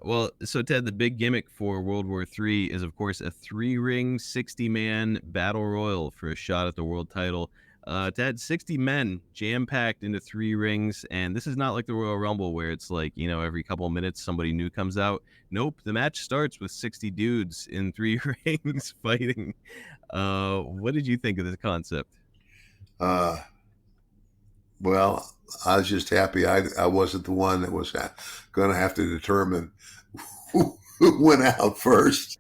Well, so Ted, the big gimmick for World War III is, of course, a three-ring, 60-man battle royal for a shot at the world title. Ted, 60 men jam-packed into three rings, and this is not like the Royal Rumble where it's like, every couple of minutes somebody new comes out. Nope, the match starts with 60 dudes in three rings fighting. What did you think of this concept? Uh, well, I was just happy I wasn't the one that was going to have to determine who went out first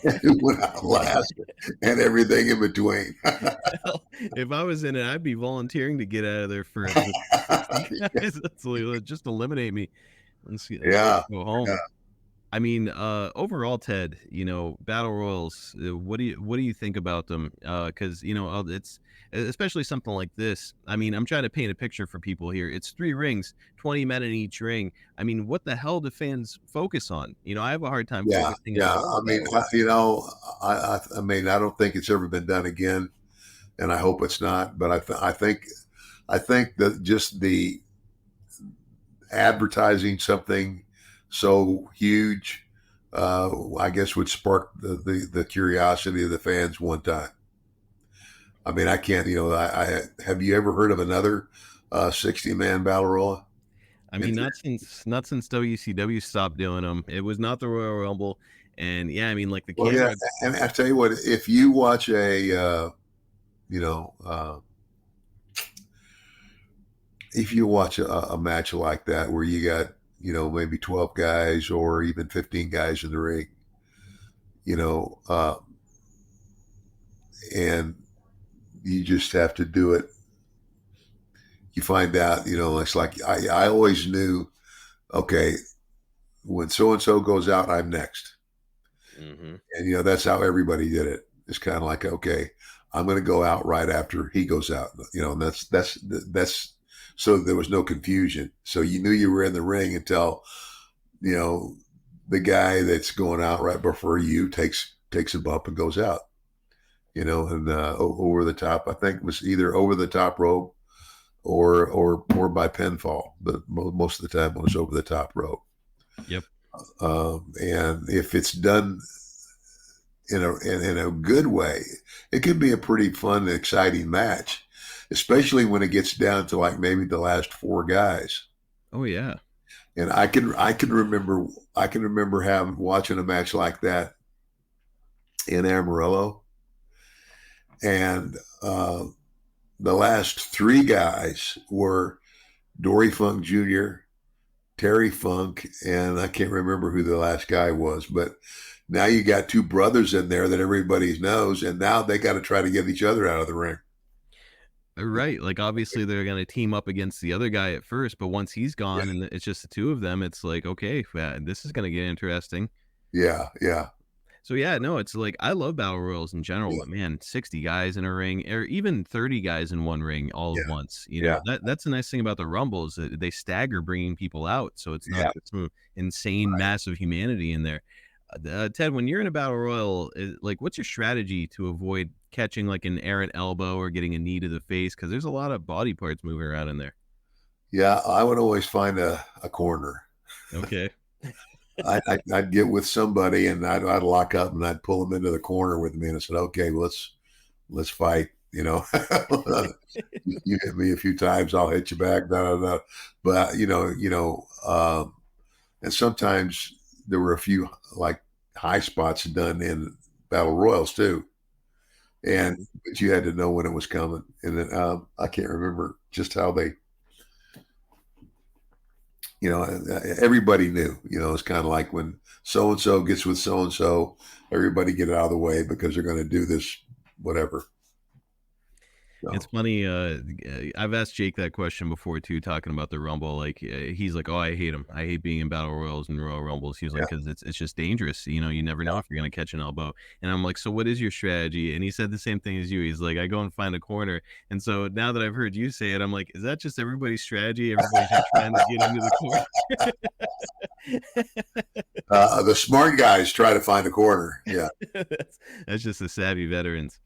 and who went out last and everything in between. Hell, if I was in it, I'd be volunteering to get out of there first with the 60 guys. That's like, just eliminate me. Let's Yeah. go home. Yeah. I mean, overall, Ted, battle royals. What do you think about them? Because it's especially something like this. I mean, I'm trying to paint a picture for people here. It's three rings, 20 men in each ring. I mean, what the hell do fans focus on? I have a hard time Yeah. focusing on Yeah. normal I mean, battle royals. I mean, I don't think it's ever been done again, and I hope it's not. But I think that just the advertising something so huge, I guess, would spark the curiosity of the fans one time. I mean, I can't, I have you ever heard of another 60-man battle royal? I In, mean, not since WCW stopped doing them. It was not the Royal Rumble, and yeah, I mean, like the well, yeah, camera. and I tell you what, if you watch you know, if you watch a match like that where you got, maybe 12 guys or even 15 guys in the ring, you know, uh, and you just have to do it. You find out, it's like I always knew, okay, when so and so goes out, I'm next. Hmm. And, that's how everybody did it. It's kind of like, okay, I'm going to go out right after he goes out, and that's so there was no confusion. So you knew you were in the ring until, you know, the guy that's going out right before you takes a bump and goes out, and over the top. I think it was either over the top rope or by pinfall, but most of the time it was over the top rope. Yep. And if it's done in a good way, it can be a pretty fun and exciting match, especially when it gets down to like maybe the last four guys. Oh yeah. And I can remember having watching a match like that in Amarillo, and the last three guys were Dory Funk Jr., Terry Funk, and I can't remember who the last guy was, but now you got two brothers in there that everybody knows, and now they got to try to get each other out of the ring. Right. Like obviously they're gonna team up against the other guy at first, but once he's Yeah, gone and it's just the two of them, it's like, okay, this is gonna get interesting. yeah, yeah, So yeah, no, it's like I love battle royals in general, yeah, but man, 60 guys in a ring, or even 30 guys in one ring all yeah, at once. yeah, That's the nice thing about the rumbles. They stagger bringing people out, so it's not yeah. some insane mass of humanity in there. Ted, when you're in a battle royal, like what's your strategy to avoid catching like an errant elbow or getting a knee to the face? Because there's a lot of body parts moving around in there. Yeah, I would always find a corner. Okay. I'd get with somebody and I'd lock up and I'd pull them into the corner with me and I said, okay, let's fight. You hit me a few times, I'll hit you back. Da, da, da. But and sometimes there were a few like high spots done in battle royals too, and but you had to know when it was coming. And then I can't remember just how they, everybody knew. It's kind of like when so and so gets with so and so, everybody get out of the way because they're going to do this, whatever. It's So funny. I've asked Jake that question before too, talking about the Rumble. Like he's like, "Oh, I hate him. I hate being in battle royals and Royal Rumbles." He's yeah, like, "Because it's just dangerous. You never know if you're gonna catch an elbow." And I'm like, "So what is your strategy?" And he said the same thing as you. He's like, "I go and find a corner." And so now that I've heard you say it, I'm like, "Is that just everybody's strategy? Everybody's just trying to get into the corner?" the smart guys try to find a corner. Yeah, that's, that's just the savvy veterans.